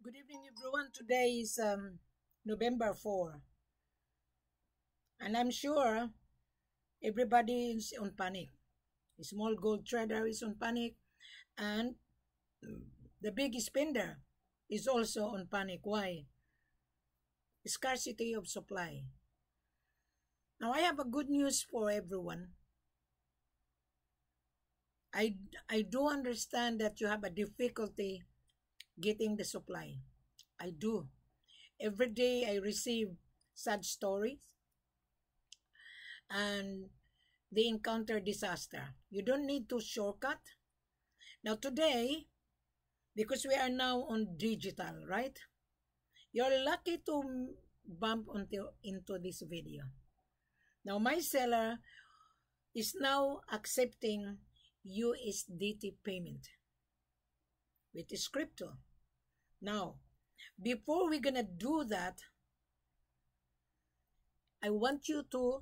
Good evening, everyone. Today is November 4, and I'm sure everybody is on panic. The small gold trader is on panic, and the big spender is also on panic. Why? Scarcity of supply. Now, I have a good news for everyone. I do understand that you have a difficulty getting the supply. I do. Every day I receive sad stories and they encounter disaster. You don't need to shortcut. Now today, because we are now on digital, right? You're lucky to bump into this video. Now my seller is now accepting USDT payment with his crypto. Now, before we're gonna do that, I want you to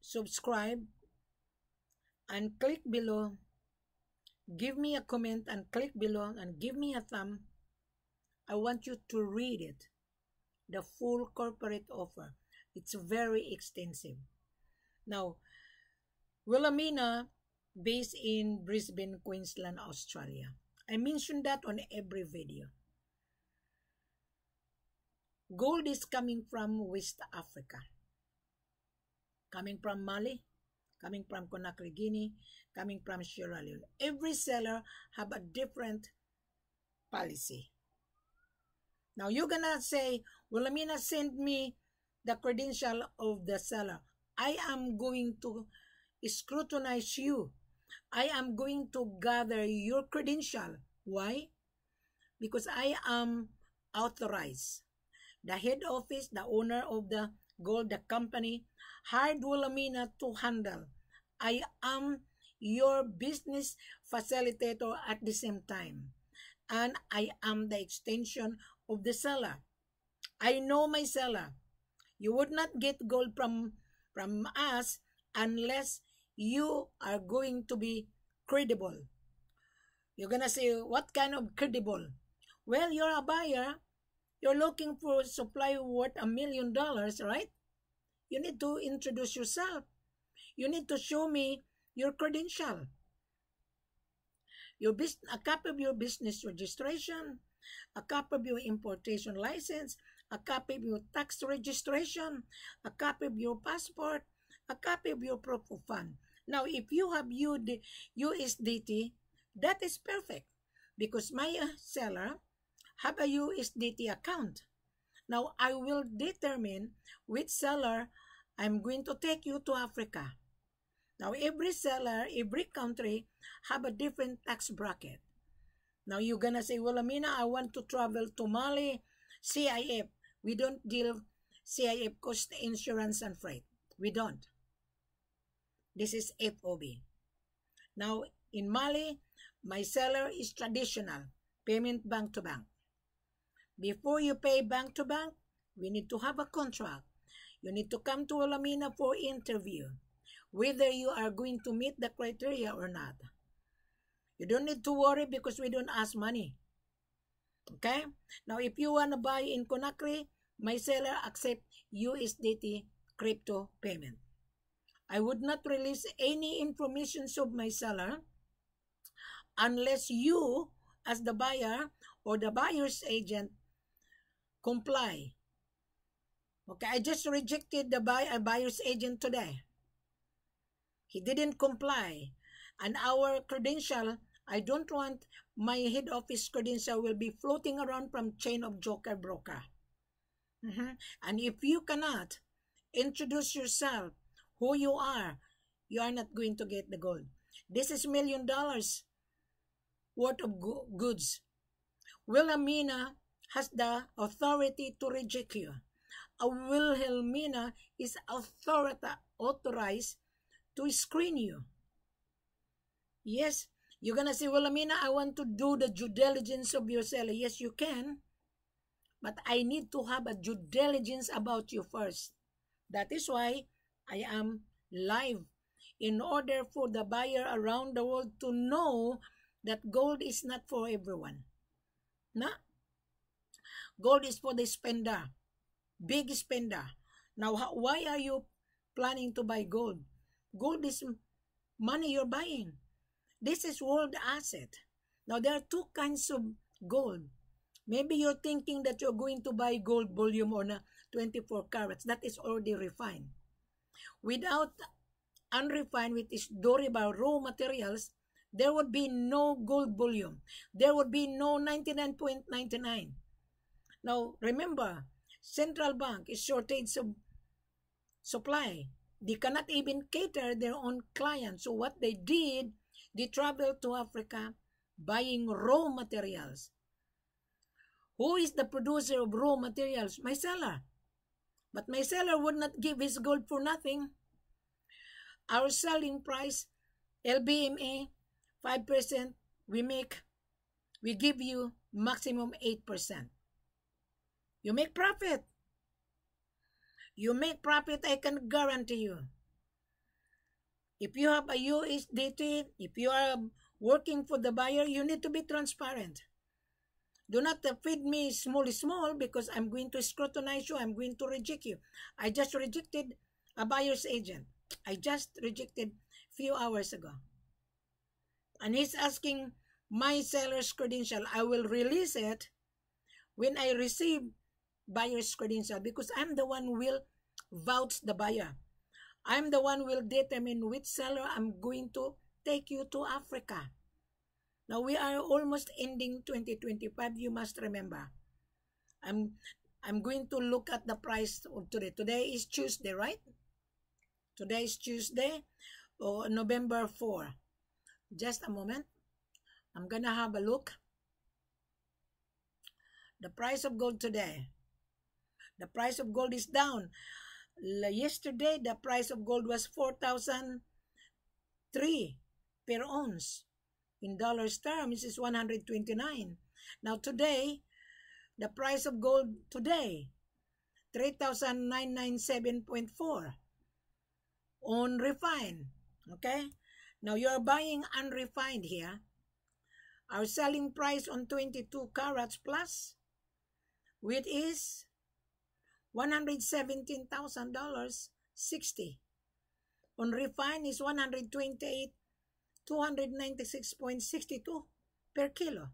subscribe and click below, give me a comment and click below and give me a thumb. I want you to read it, the full corporate offer. It's very extensive. Now, Wilhelmina, based in Brisbane, Queensland, Australia. I mentioned that on every video. Gold is coming from West Africa, coming from Mali, coming from Conakry, Guinea, coming from Sierra Leone. Every seller have a different policy. Now you're gonna say, well, Amina, send me the credential of the seller. I am going to scrutinize you. I am going to gather your credential. Why? Because I am authorized. The head office, the owner of the gold, the company, hired Wilhelmina to handle. I am your business facilitator at the same time. And I am the extension of the seller. I know my seller. You would not get gold from us unless you are going to be credible. You're going to say, what kind of credible? Well, you're a buyer. You're looking for a supply worth $1 million, right? You need to introduce yourself. You need to show me your credential. A copy of your business registration, a copy of your importation license, a copy of your tax registration, a copy of your passport, a copy of your proof of fund. Now, if you have USDT, that is perfect because my seller have a USDT account. Now, I will determine which seller I'm going to take you to Africa. Now, every seller, every country have a different tax bracket. Now, you're going to say, well, Amina, I want to travel to Mali, CIF. We don't deal CIF, cost, insurance, and freight. We don't. This is FOB. Now, in Mali, my seller is traditional, payment bank to bank. Before you pay bank to bank, we need to have a contract. You need to come to Wilhelmina for interview, whether you are going to meet the criteria or not. You don't need to worry because we don't ask money. Okay? Now, if you want to buy in Conakry, my seller accept USDT crypto payment. I would not release any information of my seller unless you, as the buyer or the buyer's agent, comply. Okay, I just rejected the buyer's agent today. He didn't comply. And our credential, I don't want my head office credential will be floating around from chain of joker broker. And if you cannot introduce yourself, who you are not going to get the gold. This is $1 million worth of goods. Wilhelmina has the authority to reject you. A Wilhelmina is authorized to screen you. Yes, you're going to say, Wilhelmina, I want to do the due diligence of your seller. Yes, you can. But I need to have a due diligence about you first. That is why I am live. In order for the buyer around the world to know that gold is not for everyone. Na? Gold is for the spender, big spender. Now, why are you planning to buy gold? Gold is money you're buying. This is world asset. Now, there are two kinds of gold. Maybe you're thinking that you're going to buy gold bullion on 24 carats. That is already refined. Without unrefined, which is durable raw materials, there would be no gold bullion. There would be no 99.99. Now, remember, central bank is shortage of supply. They cannot even cater their own clients. So what they did, they traveled to Africa buying raw materials. Who is the producer of raw materials? My seller. But my seller would not give his gold for nothing. Our selling price, LBMA, 5%, we give you maximum 8%. You make profit. You make profit, I can guarantee you. If you have a USDT, if you are working for the buyer, you need to be transparent. Do not feed me small because I'm going to scrutinize you. I'm going to reject you. I just rejected a buyer's agent. I just rejected a few hours ago. And he's asking my seller's credential. I will release it when I receive buyer's credential because I'm the one who will vouch the buyer. I'm the one who will determine which seller I'm going to take you to Africa. Now we are almost ending 2025. You must remember. I'm going to look at the price of today. Today is Tuesday, right? Today is Tuesday, November 4. Just a moment. I'm gonna have a look. The price of gold today. The price of gold is down. Yesterday, the price of gold was $4,003 per ounce. In dollars terms, is 129. Now today, the price of gold today, 3,997.4 on refined. Okay? Now you are buying unrefined here. Our selling price on 22 carats plus, which is $117,000.60. On refined is 296.62 per kilo.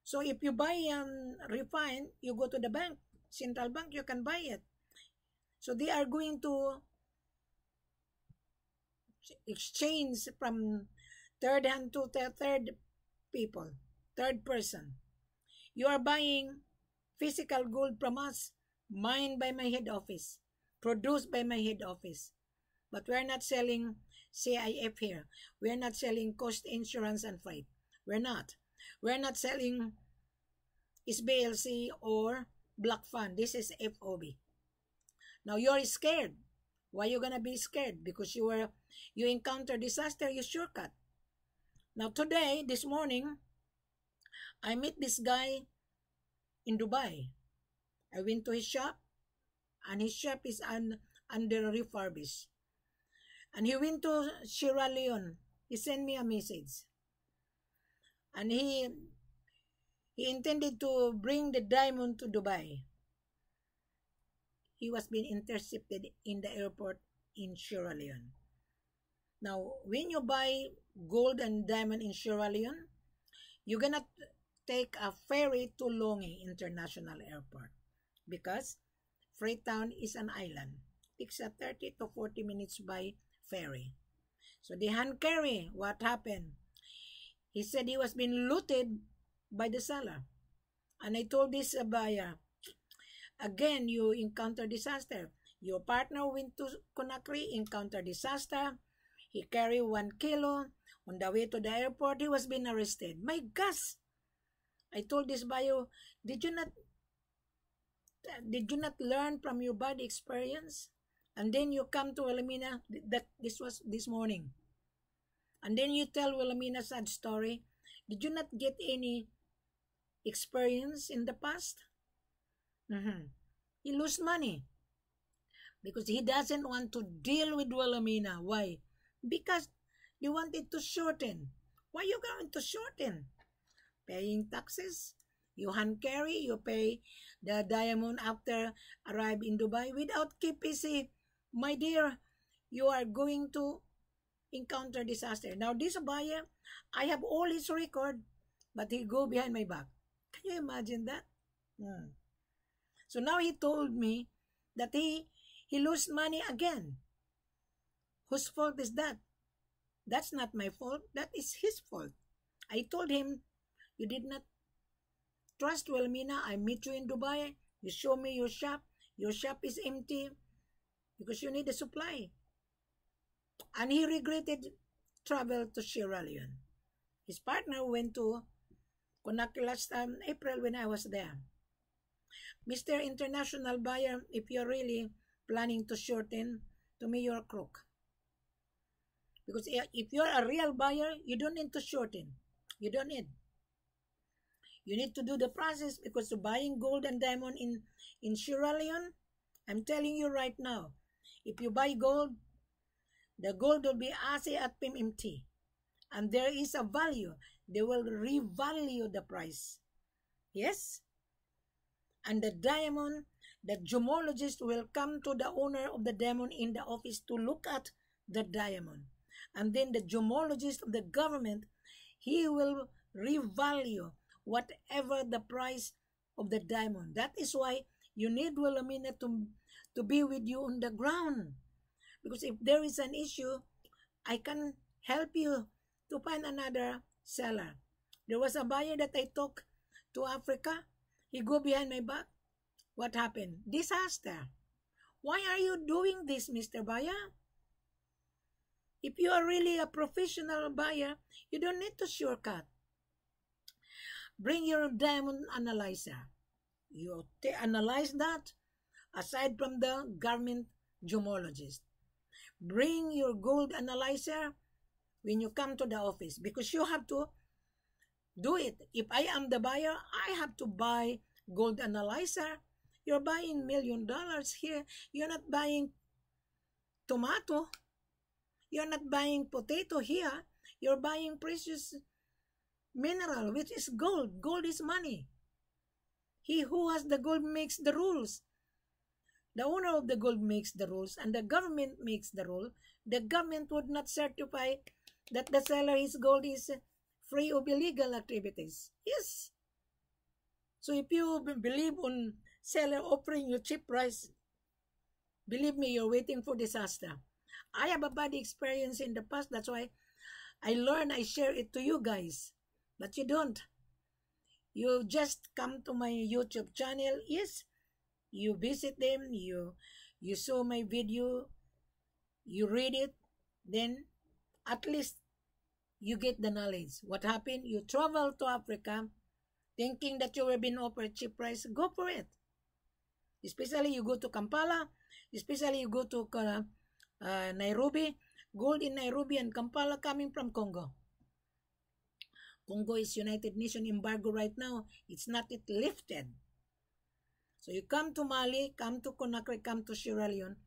So if you buy refined, you go to the bank, central bank, you can buy it. So they are going to exchange from third hand to third people, third person. You are buying physical gold from us, mined by my head office, produced by my head office. But we're not selling CIF here. We're not selling cost insurance and freight. We're not. We're not selling SBLC or Black Fund. This is FOB. Now you're scared. Why you gonna be scared? Because you encounter disaster, you shortcut. Now today, this morning, I met this guy in Dubai. I went to his shop, and his shop is under refurbish. And he went to Sierra Leone. He sent me a message. And he intended to bring the diamond to Dubai. He was being intercepted in the airport in Sierra Leone. Now, when you buy gold and diamond in Sierra Leone, you're gonna take a ferry to Longye International Airport because Freetown is an island. It takes 30 to 40 minutes by ferry. So the hand carry, what happened? He said he was being looted by the seller. And I told this buyer, again, you encounter disaster. Your partner went to Conakry, encountered disaster. He carried 1 kilo. On the way to the airport, he was being arrested. My gosh! I told this buyer, did you not learn from your bad experience? And then you come to Wilhelmina, that this was this morning. And then you tell Wilhelmina sad story. Did you not get any experience in the past? He lost money because he doesn't want to deal with Wilhelmina. Why? Because they wanted to shorten. Why are you going to shorten? paying taxes. You hand carry, you pay the diamond after arrive in Dubai. Without KPC, my dear, you are going to encounter disaster. Now, this buyer, I have all his record, but he go behind my back. Can you imagine that? So now he told me that he lost money again. Whose fault is that? That's not my fault. That is his fault. I told him, you did not trust Wilhelmina. I meet you in Dubai. You show me your shop. Your shop is empty because you need a supply. And he regretted travel to Sierra Leone. His partner went to Conakry last April when I was there. Mr. International Buyer, if you're really planning to shorten, to me you're a crook. Because if you're a real buyer, you don't need to shorten. You don't need. You need to do the process because to buying gold and diamond in Sierra Leone, I'm telling you right now, if you buy gold, the gold will be ASE at PMMT. And there is a value. They will revalue the price. Yes? And the diamond, the gemologist will come to the owner of the diamond in the office to look at the diamond. And then the gemologist of the government, he will revalue whatever the price of the diamond. That is why you need Wilhelmina to be with you on the ground. Because if there is an issue, I can help you to find another seller. There was a buyer that I took to Africa. He go behind my back. What happened? Disaster. Why are you doing this, Mr. Buyer? If you are really a professional buyer, you don't need to shortcut. Bring your diamond analyzer. You analyze that aside from the government gemologist. Bring your gold analyzer when you come to the office because you have to do it. If I am the buyer, I have to buy gold analyzer. You're buying $1 million here. You're not buying tomato. You're not buying potato here. You're buying precious mineral, which is gold. Gold is money. He who has the gold makes the rules. The owner of the gold makes the rules and the government makes the rule. The government would not certify that the seller's gold is free of illegal activities. Yes. So if you believe on seller offering you cheap price, believe me, you're waiting for disaster. I have a bad experience in the past. That's why I learn, I share it to you guys. But you don't. You just come to my YouTube channel. Yes. You visit them, you saw my video, you read it, then at least you get the knowledge. What happened? You travel to Africa thinking that you were being offered cheap price. Go for it. Especially you go to Kampala, especially you go to Nairobi. Gold in Nairobi and Kampala coming from Congo. Congo is United Nations embargo right now. It's not yet lifted. So you come to Mali, come to Conakry, come to Sierra Leone,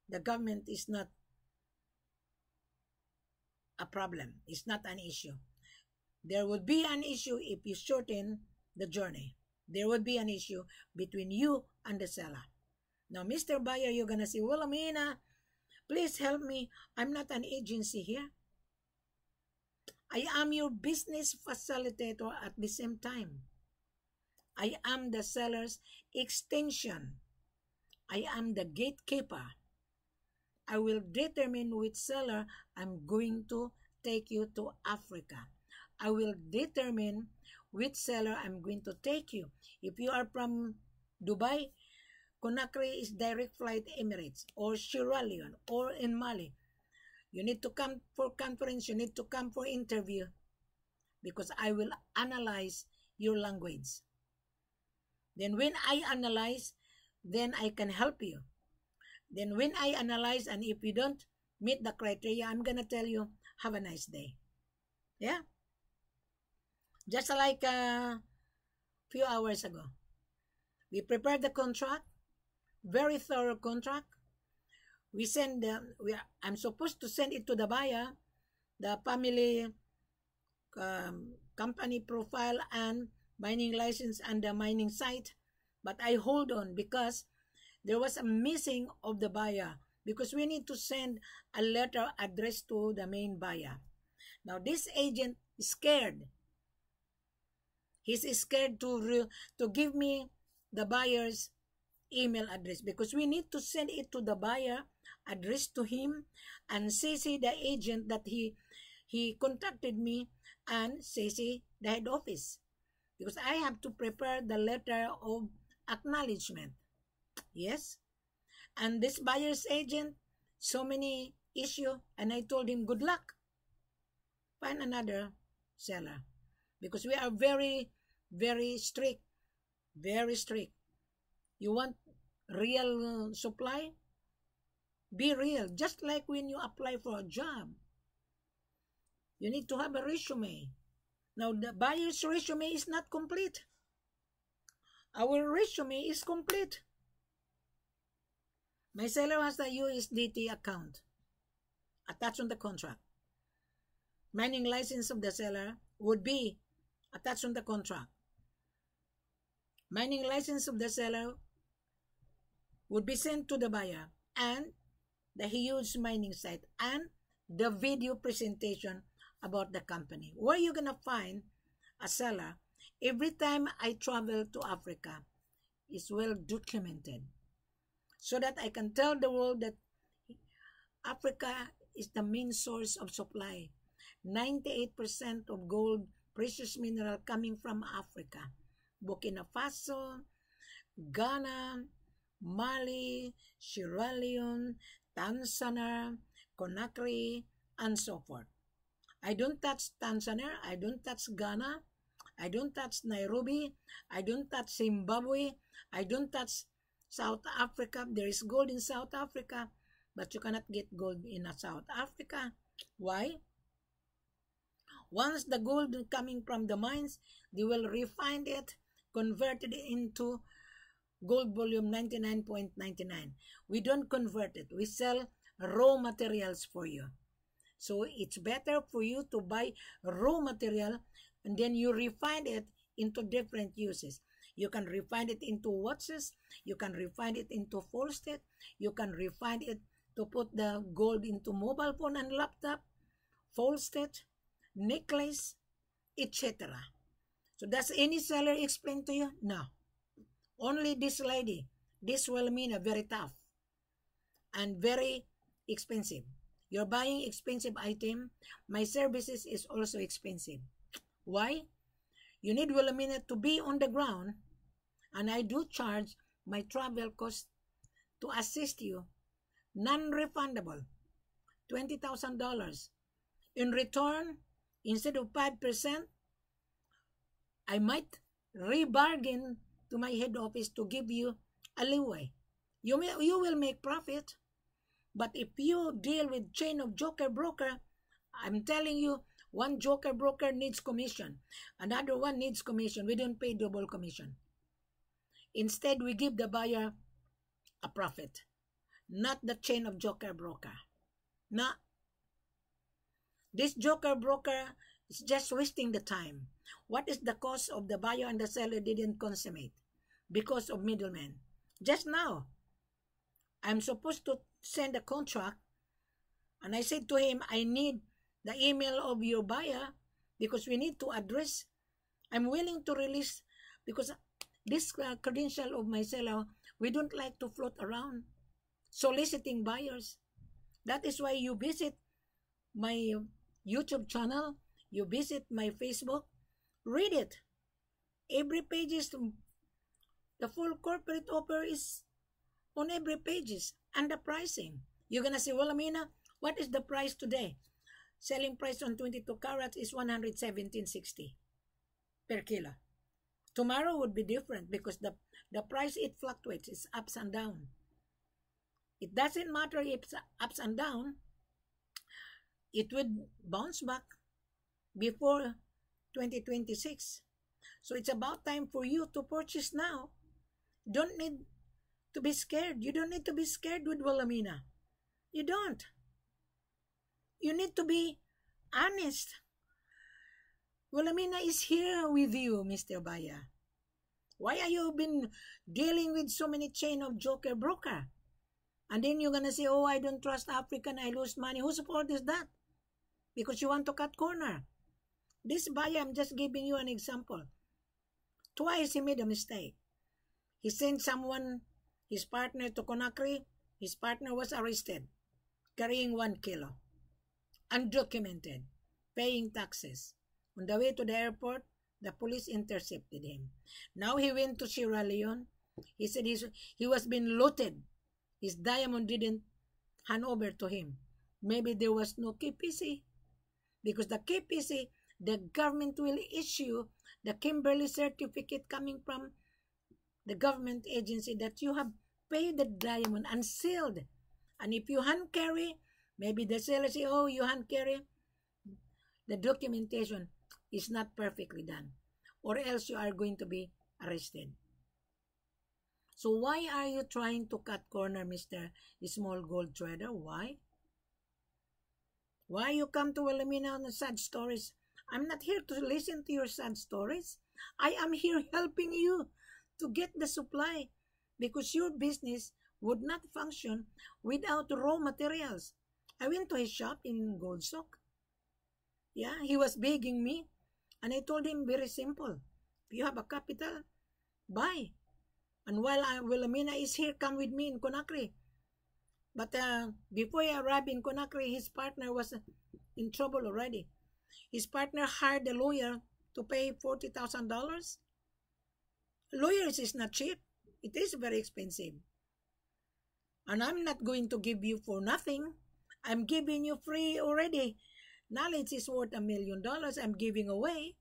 the government is not a problem. It's not an issue. There would be an issue if you shorten the journey. There would be an issue between you and the seller. Now, Mr. Buyer, you're going to say, well, Amina, please help me. I'm not an agency here. I am your business facilitator at the same time. I am the seller's extension. I am the gatekeeper. I will determine which seller I'm going to take you to Africa. I will determine which seller I'm going to take you. If you are from Dubai, Conakry is direct flight Emirates or Sierra Leone or in Mali. You need to come for conference. You need to come for interview because I will analyze your language. Then when I analyze, then I can help you. Then when I analyze and if you don't meet the criteria, I'm going to tell you, have a nice day. Yeah? Just like a few hours ago. We prepared the contract, very thorough contract. We send I'm supposed to send it to the buyer, the family company profile and mining license and the mining site. But I hold on because there was a missing of the buyer, because we need to send a letter addressed to the main buyer. Now this agent is scared. He's scared to give me the buyer's email address, because we need to send it to the buyer, address to him, and CC the agent that he contacted me, and CC the head office, because I have to prepare the letter of acknowledgement. Yes. And this buyer's agent, so many issue, and I told him, good luck. Find another seller. Because we are very, very strict. Very strict. You want real supply? Be real. Just like when you apply for a job. You need to have a resume. Now, the buyer's resume is not complete. Our resume is complete. My seller has the USDT account attached on the contract. Mining license of the seller would be attached on the contract. Mining license of the seller would be sent to the buyer, and the huge mining site, and the video presentation about the company. Where you gonna find a seller? Every time I travel to Africa, is well documented, so that I can tell the world that Africa is the main source of supply. 98% of gold, precious mineral coming from Africa. Burkina Faso, Ghana, Mali, Sierra Leone, Tanzania, Conakry, and so forth. I don't touch Tanzania, I don't touch Ghana, I don't touch Nairobi, I don't touch Zimbabwe, I don't touch South Africa. There is gold in South Africa, but you cannot get gold in South Africa. Why? Once the gold coming from the mines, they will refine it, convert it into gold volume 99.99. We don't convert it. We sell raw materials for you. So it's better for you to buy raw material, and then you refine it into different uses. You can refine it into watches. You can refine it into false, you can refine it to put the gold into mobile phone and laptop, false, necklace, etc. So does any seller explain to you? No. Only this lady, this Wilhelmina, very tough and very expensive. You're buying expensive item. My services is also expensive. Why? You need Wilhelmina to be on the ground, and I do charge my travel cost to assist you, non-refundable, $20,000. In return, instead of 5%, I might rebargain to my head office to give you a leeway. You will make profit. But if you deal with chain of joker broker, I'm telling you, one joker broker needs commission. Another one needs commission. We don't pay double commission. Instead, we give the buyer a profit. Not the chain of joker broker. No. This joker broker is just wasting the time. What is the cost of the buyer and the seller didn't consummate? Because of middlemen. Just now, I'm supposed to send a contract, and I said to him, I need the email of your buyer because we need to address. I'm willing to release, because this credential of my seller, we don't like to float around soliciting buyers. That is why you visit my YouTube channel, you visit my Facebook, read it. Every page is, the full corporate offer is on every pages, and the pricing. You're gonna say, well, Amina, what is the price today? Selling price on 22 carats is 117.60 per kilo. Tomorrow would be different because the price, it fluctuates, it's ups and down. It doesn't matter if it's ups and down, it would bounce back before 2026. So it's about time for you to purchase now. Don't need to be scared. You don't need to be scared with Wilhelmina. You don't. You need to be honest. Wilhelmina is here with you, Mr. Baya. Why are you been dealing with so many chain of joker broker? And then you're gonna say, oh, I don't trust African, I lose money. Whose fault is that? Because you want to cut corner. This Baya, I'm just giving you an example. Twice he made a mistake. He sent someone, his partner, to Conakry. His partner was arrested, carrying 1 kilo, undocumented, paying taxes. On the way to the airport, the police intercepted him. Now he went to Sierra Leone. He said he was being looted. His diamond didn't hand over to him. Maybe there was no KPC. Because the KPC, the government will issue the Kimberley certificate coming from the government agency that you have paid the diamond and sealed. And if you hand carry, maybe the seller say, oh, you hand carry, the documentation is not perfectly done. Or else you are going to be arrested. So why are you trying to cut corner, Mr. Small Gold Trader? Why? Why you come to Wilhelmina on sad stories? I'm not here to listen to your sad stories. I am here helping you to get the supply because your business would not function without raw materials. I went to his shop in Goldsock. Yeah, he was begging me. And I told him very simple. If you have a capital, buy. And while Wilhelmina is here, come with me in Conakry. But before I arrived in Conakry, his partner was in trouble already. His partner hired a lawyer to pay $40,000. Lawyers is not cheap. It is very expensive. And I'm not going to give you for nothing. I'm giving you free already. Knowledge is worth $1 million. I'm giving away.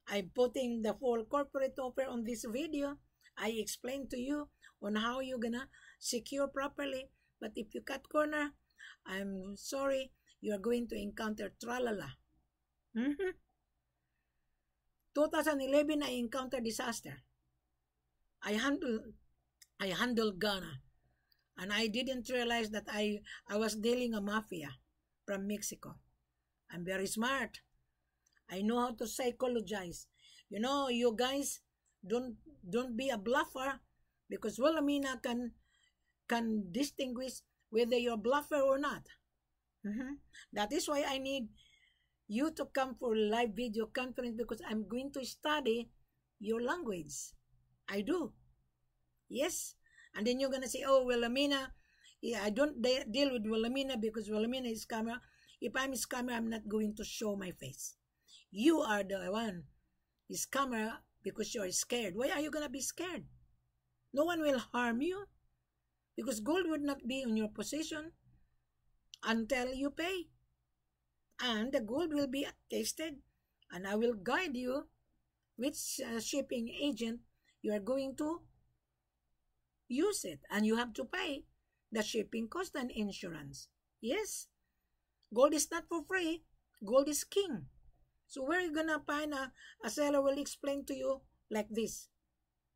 I'm putting the full corporate offer on this video. I explained to you on how you're gonna secure properly. But if you cut corner, I'm sorry, you're going to encounter tralala. 2011, I encountered disaster. I handled Ghana. And I didn't realize that I was dealing a mafia from Mexico. I'm very smart. I know how to psychologize. You know, you guys, don't be a bluffer because Wilhelmina can distinguish whether you're a bluffer or not. That is why I need you to come for live video conference because I'm going to study your language. I do. Yes. And then you're going to say, oh, Wilhelmina, yeah, I don't deal with Wilhelmina because Wilhelmina is scammer. If I'm a scammer, I'm not going to show my face. You are the one scammer because you're scared. Why are you going to be scared? No one will harm you because gold would not be in your possession until you pay. And the gold will be tested and I will guide you which shipping agent you are going to use it. And you have to pay the shipping cost and insurance. Yes, gold is not for free. Gold is king. So where are you going to find a seller will explain to you like this.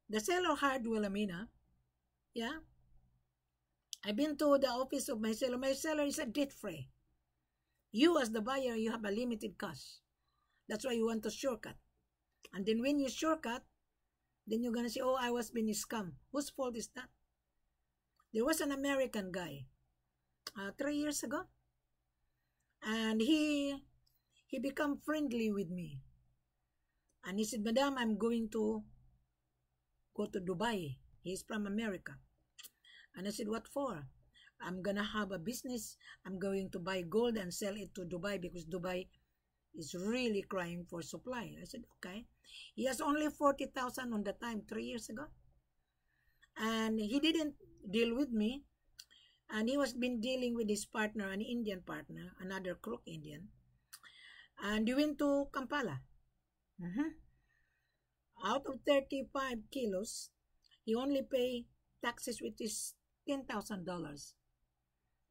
The seller hired Wilhelmina. Yeah. I've been to the office of my seller. My seller is a debt-free. You as the buyer, you have a limited cash. That's why you want to shortcut. And then when you shortcut, then you're going to say, oh, I was being scammed. Whose fault is that? There was an American guy 3 years ago. And he became friendly with me. And he said, Madam, I'm going to go to Dubai. He's from America. And I said, what for? I'm going to have a business. I'm going to buy gold and sell it to Dubai because Dubai is really crying for supply. I said, okay. He has only 40,000 on the time 3 years ago. And he didn't deal with me. And he was been dealing with his partner, an Indian partner, another crook Indian. And he went to Kampala. Out of 35 kilos, he only pay taxes which is $10,000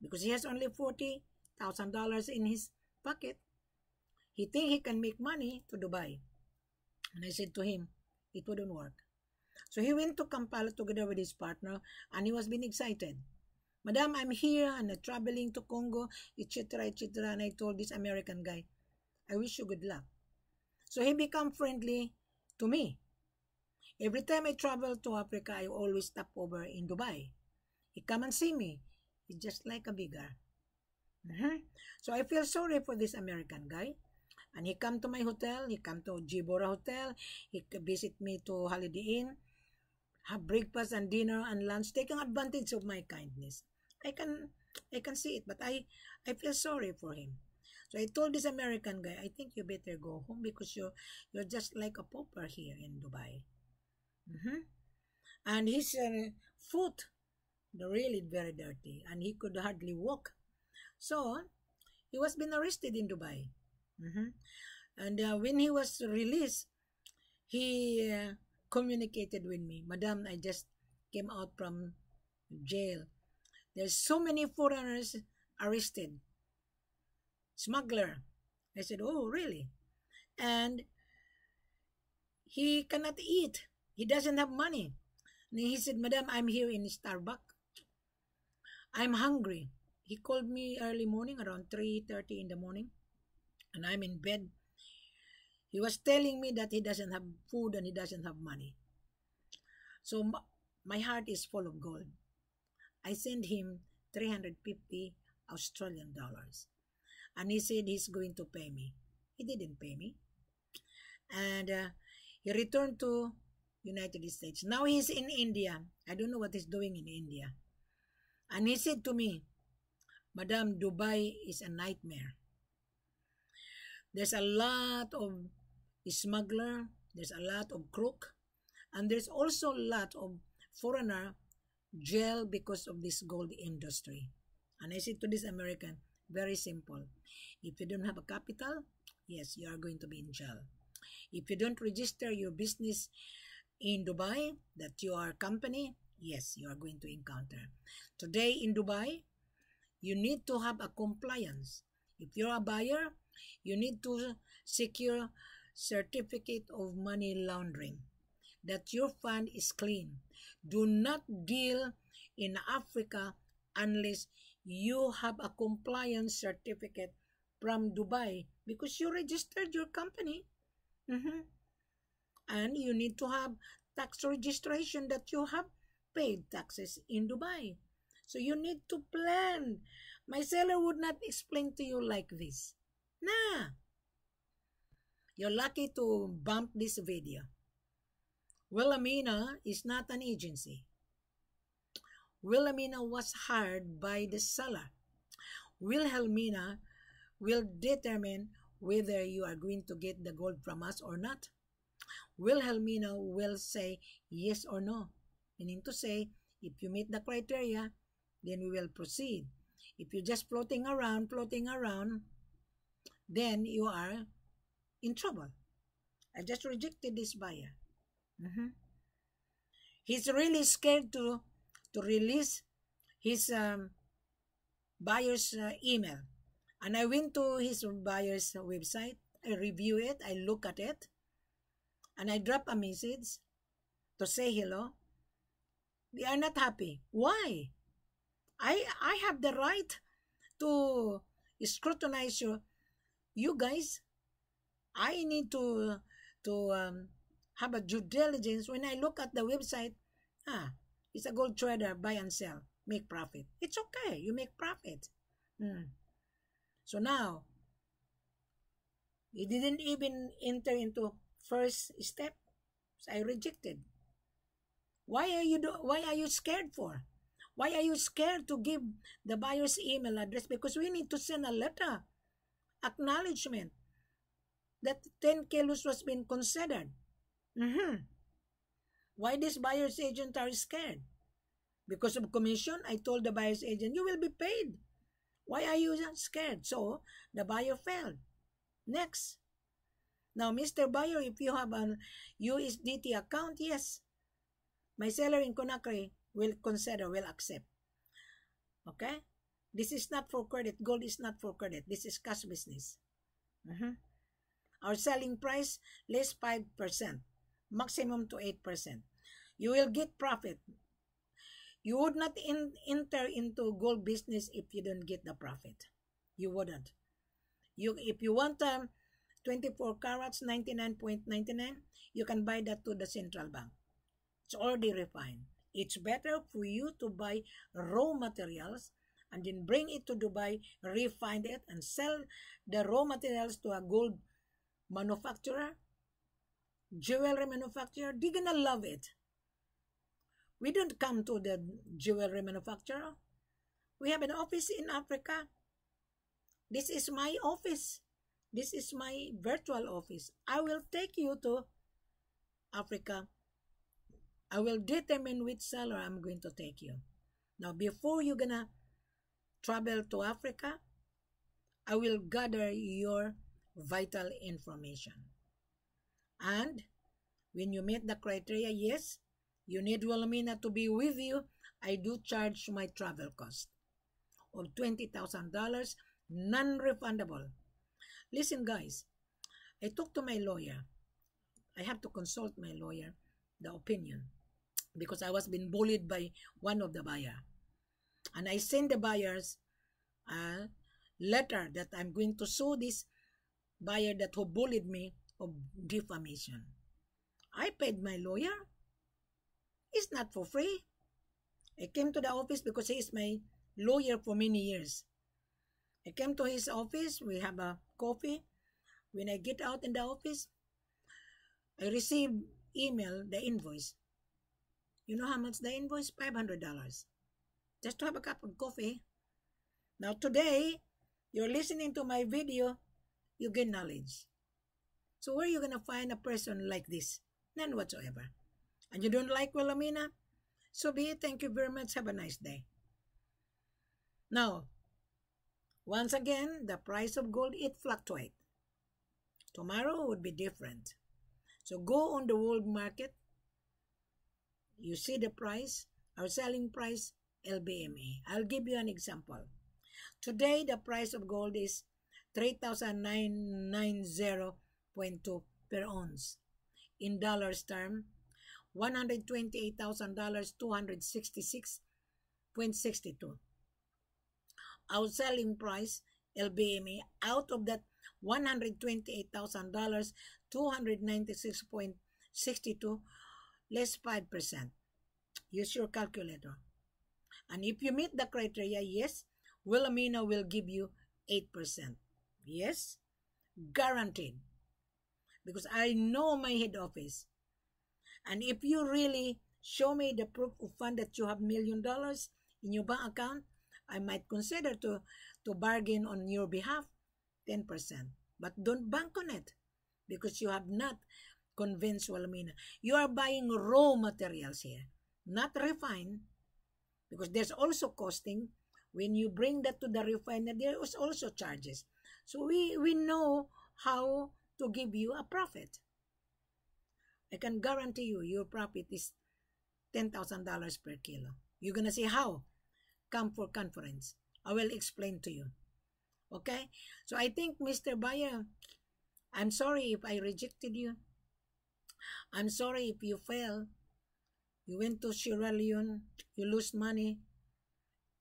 because he has only $40,000 in his pocket. He think he can make money to Dubai. And I said to him, it wouldn't work. So he went to Kampala together with his partner and he was being excited. Madam, I'm here and I'm traveling to Congo, etc., etc. And I told this American guy, I wish you good luck. So he become friendly to me. Every time I travel to Africa, I always stop over in Dubai. He come and see me. He's just like a bigger. Mhm. So I feel sorry for this American guy. And he come to my hotel. He come to Jibora Hotel. He visit me to Holiday Inn. Have breakfast and dinner and lunch, taking advantage of my kindness. I can I can see it, but I feel sorry for him. So I told this American guy, I think you better go home because you're just like a pauper here in Dubai. Mhm. And his foot, really very dirty, and he could hardly walk. So he was been arrested in Dubai. Mhm. And when he was released, he communicated with me, Madam, I just came out from jail. There's so many foreigners arrested. Smuggler. I said, oh, really? And he cannot eat. He doesn't have money. And he said, Madam, I'm here in Starbucks. I'm hungry. He called me early morning, around 3:30 in the morning, and I'm in bed. He was telling me that he doesn't have food and he doesn't have money. So my heart is full of gold. I sent him 350 Australian dollars. And he said he's going to pay me. He didn't pay me. And he returned to United States. Now he's in India. I don't know what he's doing in India. And he said to me, Madam, Dubai is a nightmare. There's a lot of smuggler, there's a lot of crook, and there's also a lot of foreigner jail because of this gold industry. And I said to this American, very simple. If you don't have a capital, yes, you are going to be in jail. If you don't register your business in Dubai, that you are a company, yes, you are going to encounter. Today in Dubai, you need to have a compliance. If you're a buyer, you need to secure certificate of money laundering, that your fund is clean. Do not deal in Africa unless you have a compliance certificate from Dubai because you registered your company. Mhm. And you need to have tax registration that you have paid taxes in Dubai. So you need to plan. My seller would not explain to you like this. Nah. You're lucky to bump this video. Wilhelmina is not an agency. Wilhelmina was hired by the seller. Wilhelmina will determine whether you are going to get the gold from us or not. Wilhelmina will say yes or no. Meaning to say, if you meet the criteria, then we will proceed. If you're just floating around, then you are in trouble. I just rejected this buyer. He's really scared to release his buyer's email. And I went to his buyer's website. I review it. I look at it. And I drop a message to say hello. They are not happy. Why? I have the right to scrutinize you guys. I need to have a due diligence. When I look at the website, it's a gold trader, buy and sell, make profit. It's okay, you make profit. So now, he didn't even enter into first step. So I rejected. Why are you scared for? Why are you scared to give the buyer's email address? Because we need to send a letter, acknowledgement that 10 kilos was being considered. Why these buyer's agent are scared? Because of commission? I told the buyer's agent, you will be paid. Why are you scared? So, the buyer failed. Next. Now, Mr. Buyer, if you have an USDT account, yes, my seller in Conakry will consider, will accept. Okay? This is not for credit. Gold is not for credit. This is cash business. Our selling price, less 5%, maximum to 8%. You will get profit. You would not enter into gold business if you don't get the profit. You wouldn't. If you want 24 carats, 99.99. You can buy that to the central bank. It's already refined. It's better for you to buy raw materials and then bring it to Dubai, refine it, and sell the raw materials to a gold manufacturer, jewelry manufacturer. They're gonna love it. We don't come to the jewelry manufacturer. We have an office in Africa. This is my office. This is my virtual office. I will take you to Africa. I will determine which seller I'm going to take you. Now, before you're gonna travel to Africa, I will gather your vital information. And when you meet the criteria, yes, you need Wilhelmina to be with you, I do charge my travel cost of $20,000, non-refundable. Listen, guys, I talked to my lawyer. I have to consult my lawyer, the opinion, because I was being bullied by one of the buyer. And I send the buyers a letter that I'm going to sue this buyer that who bullied me of defamation. I paid my lawyer. It's not for free. I came to the office because he is my lawyer for many years. I came to his office. We have a coffee. When I get out in the office, I receive email, the invoice. You know how much the invoice? $500. Just to have a cup of coffee. Now today, you're listening to my video, you gain knowledge. So where are you going to find a person like this? None whatsoever. And you don't like Wilhelmina? So be it. Thank you very much. Have a nice day. Now, once again, the price of gold, it fluctuates. Tomorrow would be different. So go on the world market. You see the price, our selling price, LBMA. I'll give you an example. Today, the price of gold is 3,990.2 per ounce. In dollars term, $128,000, 266.62. Our selling price, LBMA, out of that $128,000, 296.62, less 5%. Use your calculator. And if you meet the criteria, yes, Wilhelmina will give you 8%. Yes, guaranteed. Because I know my head office. And if you really show me the proof of fund that you have $1 million in your bank account, I might consider to bargain on your behalf 10%. But don't bank on it because you have not convinced Wilhelmina. You are buying raw materials here, not refined, because there's also costing. When you bring that to the refiner, there is also charges. So we know how to give you a profit. I can guarantee you your profit is $10,000 per kilo. You're going to see how. Come for conference. I will explain to you. Okay? So I think, Mr. Buyer, I'm sorry if I rejected you. I'm sorry if you failed. You went to Sierra Leone. You lose money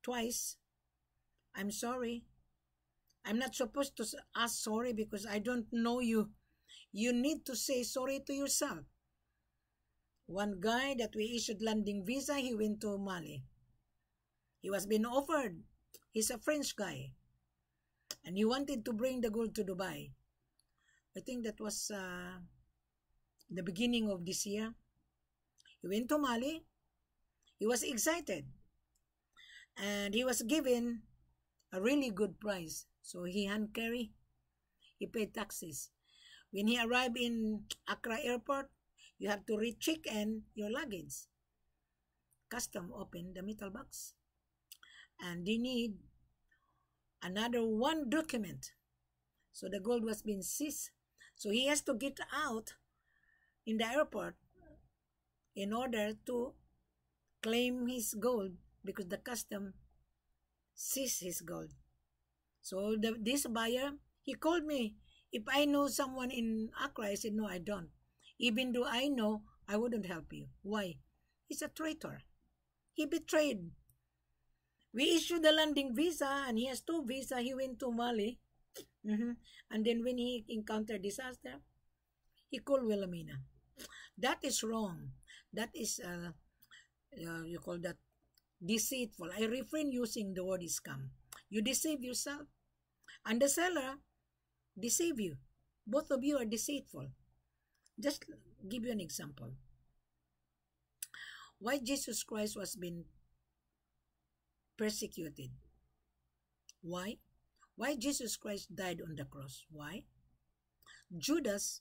twice. I'm sorry. I'm not supposed to ask sorry because I don't know you. You need to say sorry to yourself. One guy that we issued landing visa, he went to Mali. He was being offered. He's a French guy. And he wanted to bring the gold to Dubai. I think that was the beginning of this year. He went to Mali. He was excited. And he was given a really good price. So he hand carry. He paid taxes. When he arrived in Accra airport, you have to recheck in your luggage. Custom open the metal box. And they need another one document. So the gold was being seized. So he has to get out in the airport in order to claim his gold because the custom seized his gold. So this buyer, he called me. If I know someone in Accra, I said, no, I don't. Even though I know, I wouldn't help you. Why? He's a traitor. He betrayed. We issued the landing visa and he has 2 visas. He went to Mali. And then when he encountered disaster, he called Wilhelmina. That is wrong. That is, you call that deceitful. I refrain using the word scam. You deceive yourself, and the seller deceive you. Both of you are deceitful. Just give you an example. Why Jesus Christ was being persecuted? Why? Why Jesus Christ died on the cross? Why? Judas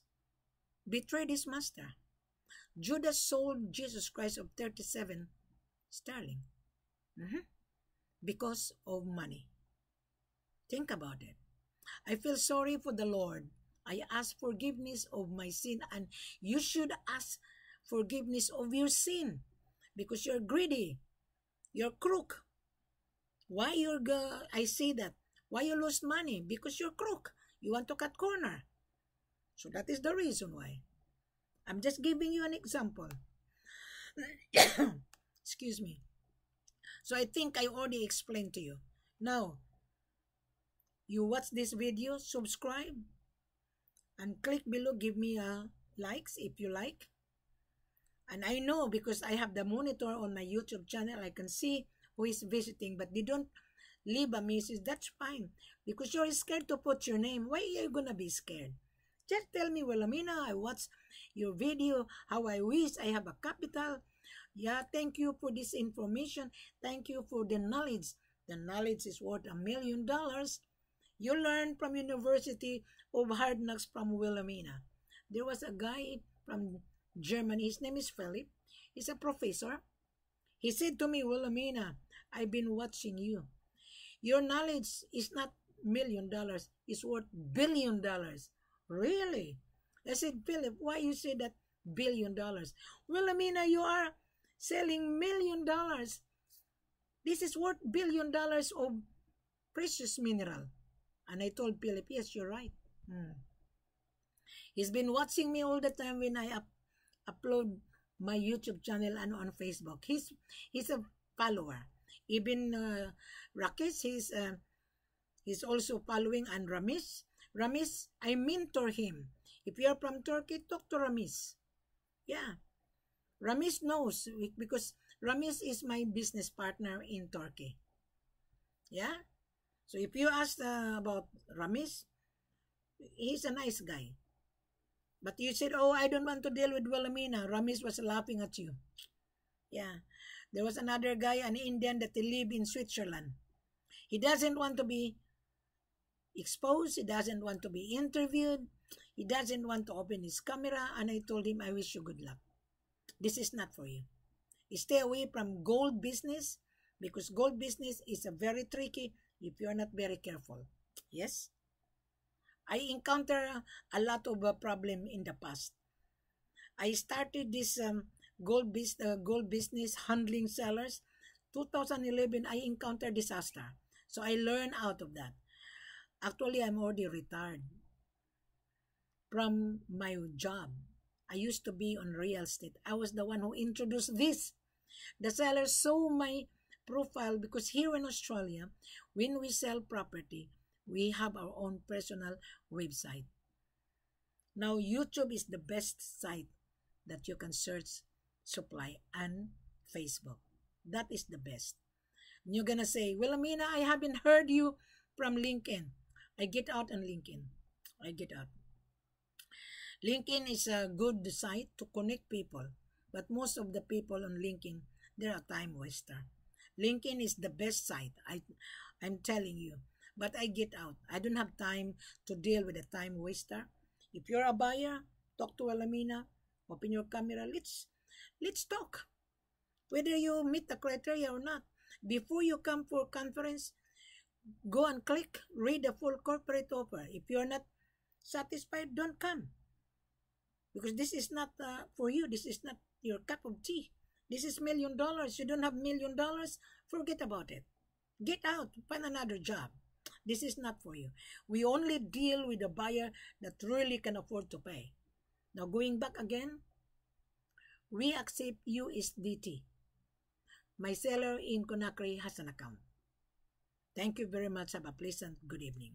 betrayed his master. Judas sold Jesus Christ of 37 sterling because of money. Think about it. I feel sorry for the Lord. I ask forgiveness of my sin, and you should ask forgiveness of your sin because you're greedy. You're crook. Why I say that? Why you lose money? Because you're crook. You want to cut corner. So that is the reason why. I'm just giving you an example. Excuse me. So I think I already explained to you. Now, you watch this video, subscribe, and click below. Give me a likes if you like. And I know because I have the monitor on my YouTube channel, I can see who is visiting, but they don't leave a message. That's fine because you're scared to put your name. Why are you gonna be scared? Just tell me, Wilhelmina, I watched your video, how I wish I have a capital. Yeah, thank you for this information. Thank you for the knowledge. The knowledge is worth $1 million. You learn from University of Hard Knocks from Wilhelmina. There was a guy from Germany. His name is Philip. He's a professor. He said to me, Wilhelmina, I've been watching you. Your knowledge is not $1 million. It's worth $1 billion. Really? I said, Philip, why you say that $1 billion? Wilhelmina, you are selling $1 million. This is worth $1 billion of precious mineral. And I told Philip, yes, you're right. He's been watching me all the time when I upload my YouTube channel and on Facebook. He's a follower. Even Rakesh, he's also following, and Ramis. Ramis, I mentor him. If you're from Turkey, talk to Ramis. Yeah. Ramis knows because Ramis is my business partner in Turkey. Yeah. So if you ask about Ramis, he's a nice guy. But you said, oh, I don't want to deal with Wilhelmina. Ramis was laughing at you. Yeah. There was another guy, an Indian that live in Switzerland. He doesn't want to be exposed. He doesn't want to be interviewed. He doesn't want to open his camera. And I told him, I wish you good luck. This is not for you. Stay away from gold business because gold business is a very tricky if you're not very careful. Yes? I encounter a lot of problem in the past. I started this gold business handling sellers. 2011, I encountered disaster. So I learned out of that. Actually, I'm already retired from my job. I used to be on real estate. I was the one who introduced this. The seller saw my profile because here in Australia, when we sell property, we have our own personal website. Now, YouTube is the best site that you can search supply, and Facebook. That is the best. And you're gonna say, Wilhelmina, I haven't heard you from LinkedIn. I get out on LinkedIn. I get out. LinkedIn is a good site to connect people, but most of the people on LinkedIn, they're a time waster. LinkedIn is the best site, I'm telling you. But I get out. I don't have time to deal with a time waster. If you're a buyer, talk to Wilhelmina, open your camera, let's talk. Whether you meet the criteria or not. Before you come for conference, go and click, read the full corporate offer. If you're not satisfied, don't come. Because this is not for you. This is not your cup of tea. This is $1 million. You don't have $1 million, forget about it. Get out, find another job. This is not for you. We only deal with a buyer that really can afford to pay. Now going back again, we accept USDT. My seller in Conakry has an account. Thank you very much. Have a pleasant good evening.